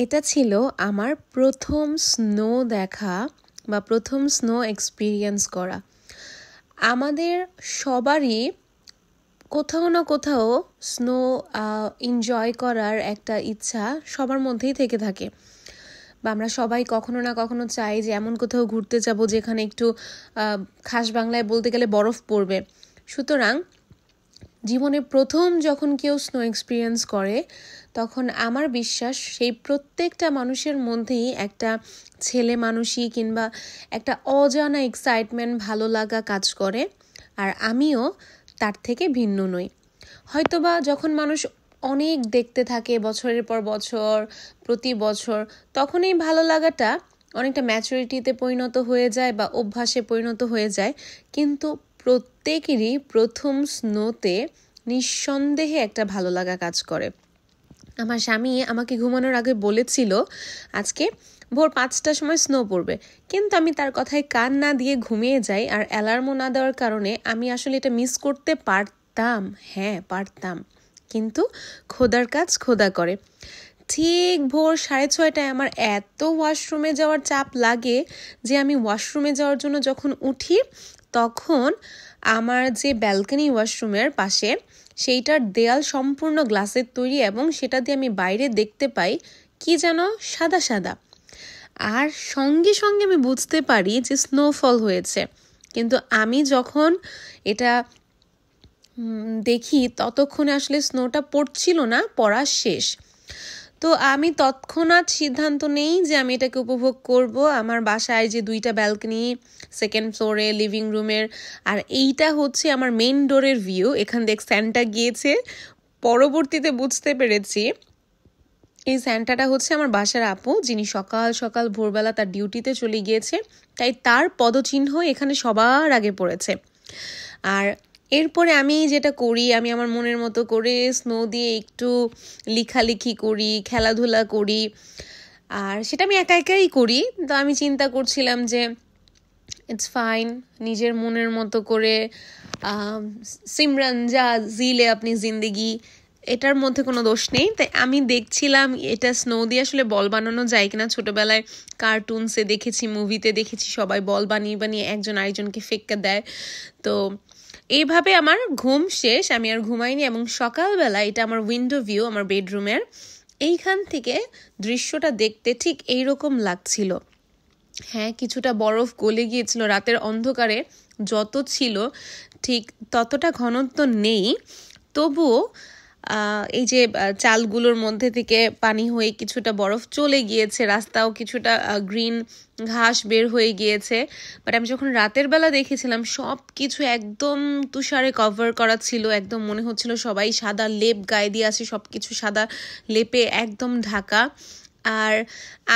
এটা ছিল আমার প্রথম স্নো দেখা বা প্রথম স্নো এক্সপিরিয়েন্স করা। আমাদের সবারই কোথাও না কোথাও স্নো এনজয় করার একটা ইচ্ছা সবার মধ্যেই থেকে থাকে, বা আমরা সবাই কখনো না কখনো চাই যে এমন কোথাও ঘুরতে যাব যেখানে একটু খাস বাংলায় বলতে গেলে বরফ পড়বে। সুতরাং জীবনে প্রথম যখন কেউ স্নো এক্সপিরিয়েন্স করে তখন আমার বিশ্বাস সেই প্রত্যেকটা মানুষের মধ্যেই একটা ছেলে মানুষই কিংবা একটা অজানা এক্সাইটমেন্ট ভালো লাগা কাজ করে, আর আমিও তার থেকে ভিন্ন নই। হয়তোবা যখন মানুষ অনেক দেখতে থাকে বছরের পর বছর প্রতি বছর, তখন এই ভালো লাগাটা অনেকটা ম্যাচুরিটিতে পরিণত হয়ে যায় বা অভ্যাসে পরিণত হয়ে যায়, কিন্তু প্রত্যেকেরই প্রথম স্নোতে নিঃসন্দেহে একটা ভালো লাগা কাজ করে। আমার স্বামী আমাকে ঘুমানোর আগে বলেছিল আজকে ভোর 5টার সময় স্নো পড়বে, কিন্তু আমি তার কথায় কান না দিয়ে ঘুমিয়ে যাই, আর অ্যালার্মও না দেওয়ার কারণে আমি আসলে এটা মিস করতে পারতাম। হ্যাঁ, পারতাম, কিন্তু খোদার কাজ খোদা করে। ঠিক ভোর 6:30টায় আমার এত ওয়াশরুমে যাওয়ার চাপ লাগে যে আমি ওয়াশরুমে যাওয়ার জন্য যখন উঠি তখন আমার যে ব্যালকনি ওয়াশরুমের পাশে সেইটার দেয়াল সম্পূর্ণ গ্লাসের তৈরি, এবং সেটা দিয়ে আমি বাইরে দেখতে পাই কি যেন সাদা সাদা, আর সঙ্গে সঙ্গে আমি বুঝতে পারি যে স্নোফল হয়েছে। কিন্তু আমি যখন এটা দেখি ততক্ষণে আসলে স্নোটা পড়ছিল না, পড়া শেষ। তো আমি তৎক্ষণাৎ সিদ্ধান্ত নেই যে আমি এটাকে উপভোগ করব। আমার বাসায় যে 2টা ব্যালকনি, সেকেন্ড ফ্লোরে, লিভিং রুমের, আর এইটা হচ্ছে আমার মেইন ডোরের ভিউ। এখান থেকে স্যান্টা গিয়েছে। পরবর্তীতে বুঝতে পেরেছি এই স্যান্টাটা হচ্ছে আমার বাসার আপু, যিনি সকাল সকাল ভোরবেলা তার ডিউটিতে চলে গিয়েছে, তাই তার পদচিহ্ন এখানে সবার আগে পড়েছে। আর এরপরে আমি যেটা করি, আমি আমার মনের মতো করে স্নো দিয়ে একটু লেখালেখি করি, খেলাধুলা করি, আর সেটা আমি একা একাই করি। তো আমি চিন্তা করছিলাম যে ইটস ফাইন, নিজের মনের মতো করে সিমরান যা জিলে আপনি জিন্দেগি, এটার মধ্যে কোনো দোষ নেই। তাই আমি দেখছিলাম এটা স্নো দিয়ে আসলে বল বানানো যায় কিনা। ছোটবেলায় কার্টুনসে দেখেছি, মুভিতে দেখেছি সবাই বল বানিয়ে বানিয়ে একজন আরেকজনকে ফেক্কা দেয়। তো এইভাবে আমার ঘুম শেষ, আমি আর ঘুমাইনি, এবং সকালবেলা এটা আমার উইন্ডো ভিউ আমার বেডরুমের, এইখান থেকে দৃশ্যটা দেখতে ঠিক এইরকম লাগছিল। হ্যাঁ, কিছুটা বরফ গলে গিয়েছিল, রাতের অন্ধকারে যত ছিল ঠিক ততটা ঘনত্ব নেই, তবুও এই যে চালগুলোর মধ্যে থেকে পানি হয়ে কিছুটা বরফ চলে গিয়েছে, রাস্তাও কিছুটা গ্রিন ঘাস বের হয়ে গিয়েছে। বাট আমি যখন রাতের বেলা দেখেছিলাম সব কিছু একদম তুষারে কভার করা ছিল, একদম মনে হচ্ছিল সবাই সাদা লেপ গায়ে দিয়ে আছে, সব কিছু সাদা লেপে একদম ঢাকা। আর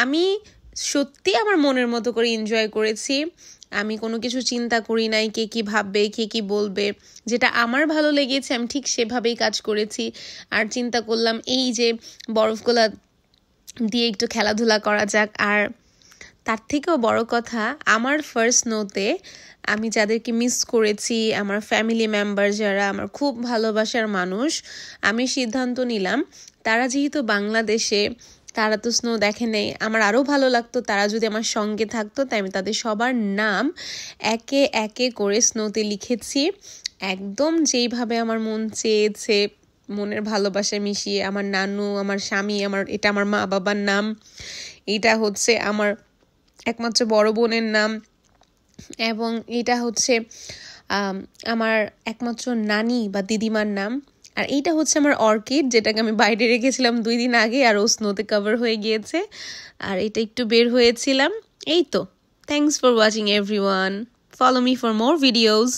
আমি সত্যি আমার মনের মতো করে এনজয় করেছি। আমি কোনো কিছু চিন্তা করি নাই কে কি ভাববে, কে কি বলবে। যেটা আমার ভালো লেগেছে আমি ঠিক সেভাবেই কাজ করেছি। আর চিন্তা করলাম এই যে বরফগুলা দিয়ে একটু খেলাধুলা করা যাক। আর তার থেকেও বড় কথা, আমার ফার্স্ট স্নোতে আমি যাদেরকে মিস করেছি, আমার ফ্যামিলি মেম্বার যারা আমার খুব ভালোবাসার মানুষ, আমি সিদ্ধান্ত নিলাম তারা যেহেতু বাংলাদেশে, তারা তো স্নো দেখে নেই, আমার আরও ভালো লাগতো তারা যদি আমার সঙ্গে থাকতো। তাই আমি তাদের সবার নাম একে একে করে স্নোতে লিখেছি, একদম যেইভাবে আমার মন চেয়েছে, মনের ভালোবাসা মিশিয়ে। আমার নানু, আমার স্বামী, এটা আমার মা বাবার নাম, এটা হচ্ছে আমার একমাত্র বড় বোনের নাম, এবং এটা হচ্ছে আমার একমাত্র নানি বা দিদিমার নাম। আর এইটা হচ্ছে আমার অর্কিড, যেটাকে আমি বাইরে রেখেছিলাম 2 দিন আগে, আর ও স্নোতে কভার হয়ে গিয়েছে। আর এটা একটু বের হয়েছিলাম। এই তো, thanks for watching everyone, follow me for more videos.